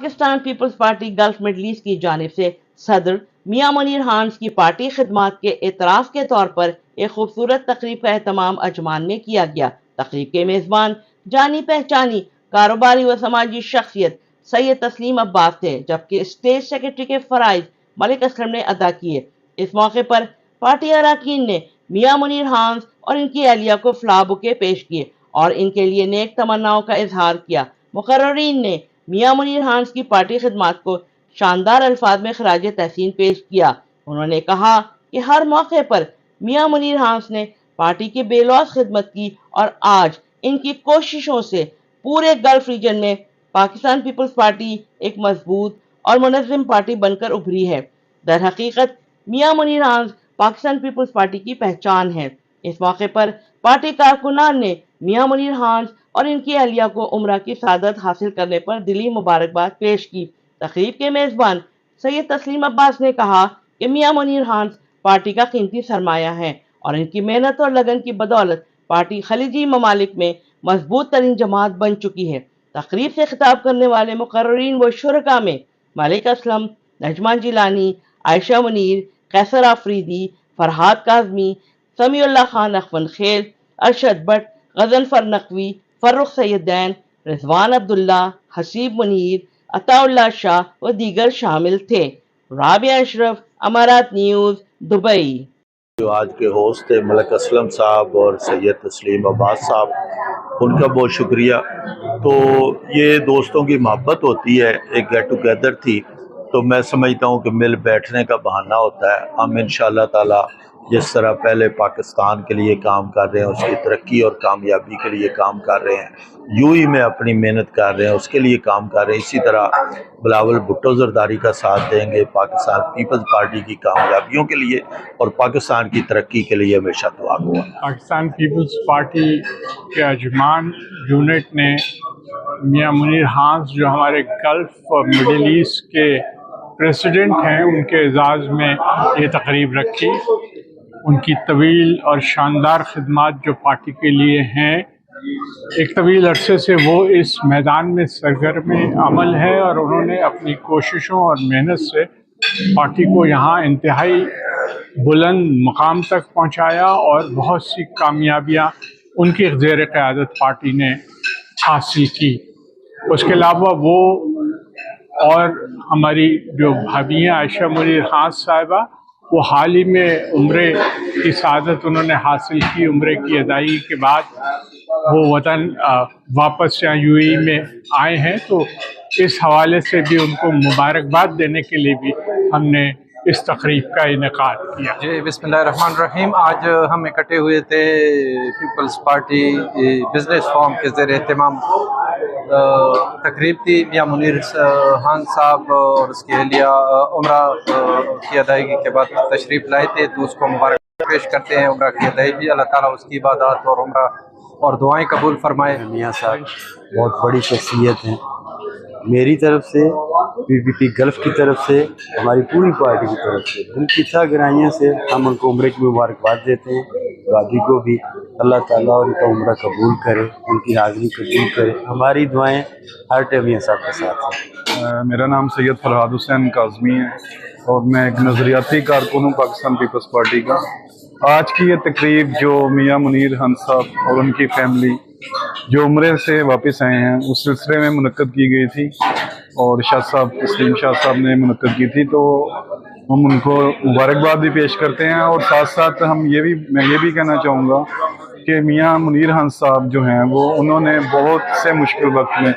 Pakistan Peoples Party Gulf Middle East की जानिब से सदर मियां मुनीर हांस की पार्टी खिदमात के एतराफ़ के तौर पर एक खूबसूरत तकरीब का एहतमाम अजमान में किया गया। तकरीब के मेज़बान जानी पहचानी कारोबारी व समाजी शख्सियत सैयद तस्लीम अब्बास थे, जबकि स्टेज सेक्रेटरी के फराइज मलिक असलम ने अदा किए। इस मौके पर पार्टी अरकान ने मियां मुनीर हांस और इनकी अहलिया को फ्लावर बुके पेश किए और इनके लिए नेक तमन्नाओं का इजहार किया। मुकर्ररीन ने मियां मुनीर हांस की पार्टी खिदमात को शानदार अल्फाज में खराज तहसीन पेश किया। उन्होंने कहा कि हर मौके पर मियां मुनीर हांस ने पार्टी की बेलौस खिदमत की और आज इनकी कोशिशों से पूरे गल्फ रीजन में पाकिस्तान पीपल्स पार्टी एक मजबूत और मुनज़्ज़म पार्टी बनकर उभरी है। दर हकीकत मियां मुनीर हांस पाकिस्तान पीपल्स पार्टी की पहचान है। इस मौके पर पार्टी कारकुनान ने मियां मुनीर हांस और इनकी अहलिया को उम्रा की सादत हासिल करने पर दिली मुबारकबाद पेश की। तकरीब के मेज़बान सैयद तस्लीम अब्बास ने कहा कि मियां मुनीर हांस पार्टी का कीमती सरमाया है और इनकी मेहनत और लगन की बदौलत पार्टी खलीजी ममालिक में मजबूत तरीन जमात बन चुकी है। तकरीब से खिताब करने वाले मुकर्ररीन व शुरका में मलिक असलम, नजमा जिलानी, आयशा मुनीर, कैसर आफरीदी, फरहाद काजमी, समीउल्लाह खान अखवन खेल, अरशद बट, गजनफर नकवी, फर्रुख सैयदैन, रिजवान अब्दुल्ला, हसीब मुनीर, अताउल्लाह शाह व दीगर शामिल थे। राबिया अशरफ, अमारात न्यूज़, दुबई। जो आज के होस्ट थे मलिक असलम साहब और सैयद तस्लीम अब्बास साहब, उनका बहुत शुक्रिया। तो ये दोस्तों की मोहब्बत होती है, एक गेट टुगेदर थी, तो मैं समझता हूँ कि मिल बैठने का बहाना होता है। हम इंशाअल्लाह ताला जिस तरह पहले पाकिस्तान के लिए काम कर रहे हैं, उसकी तरक्की और कामयाबी के लिए काम कर रहे हैं, यूं में अपनी मेहनत कर रहे हैं, उसके लिए काम कर रहे हैं, इसी तरह बिलावल भुट्टो जरदारी का साथ देंगे पाकिस्तान पीपल्स पार्टी की कामयाबियों के लिए और पाकिस्तान की तरक्की के लिए हमेशा दुआ हुआ। पाकिस्तान पीपल्स पार्टी के अजमान यूनिट ने मियां मुनीर हांस जो हमारे गल्फ और मिडिल ईस्ट के प्रेसिडेंट हैं, उनके एजाज़ में ये तकरीब रखी। उनकी तवील और शानदार खिदमत जो पार्टी के लिए हैं, एक तवील अरसे से वो इस मैदान में सरगर्म अमल है और उन्होंने अपनी कोशिशों और मेहनत से पार्टी को यहाँ इंतहाई बुलंद मकाम तक पहुँचाया और बहुत सी कामयाबियाँ उनकी ज़ेर क़यादत पार्टी ने हासिल की। उसके अलावा वो और हमारी जो भाभियाँ आयशा मुनीर हांस साहिबा, वो हाल ही में उम्रे की सादत उन्होंने हासिल की। उम्रे की अदायगी के बाद वो वतन वापस यहाँ यूएई में आए हैं, तो इस हवाले से भी उनको मुबारकबाद देने के लिए भी हमने इस तकरीब का इनेकाद किया। जी बिस्मिल्लाहिर्रहमानिर्रहीम। आज हम इकट्ठे हुए थे पीपल्स पार्टी बिजनेस फॉर्म के ज़रिए एहतमाम तकरीब थी। मियां मुनीर हांस साहब और उसकी अहलिया उम्रा की अदायगी के बाद तशरीफ़ लाए थे, तो उसको मुबारक पेश करते हैं। उम्रा की अदायगी, अल्लाह ताला उसकी इबादत और उम्रा और दुआएं कबूल फरमाए। मियां साहब बहुत बड़ी शख्सियत हैं। मेरी तरफ से, पीपीपी गल्फ की तरफ से, हमारी पूरी पार्टी की तरफ से दिल की गहराइयों से हम उनको उम्रे की मुबारकबाद देते हैं। वादी को भी अल्लाह ताला उनका उम्रा कबूल करे, उनकी हाज़िरी कबूल करे। हमारी दुआएं हर टाइम मियां साहब के साथ हैं। मेरा नाम सैयद फरहाद हुसैन काज़मी है और मैं एक नज़रियाती कारकुन हूँ पाकिस्तान पीपल्स पार्टी का। आज की ये तकरीब जो मियां मुनीर हांस साहब और उनकी फैमिली जो उम्रे से वापस आए हैं, उस सिलसिले में मुनक्कद की गई थी और शाह साहब तस्लीम शाह साहब ने मुनक्कद की थी, तो हम उनको मुबारकबाद भी पेश करते हैं। और साथ साथ मैं ये भी कहना चाहूँगा कि मियां मुनीर हांस साहब जो हैं वो उन्होंने बहुत से मुश्किल वक्त में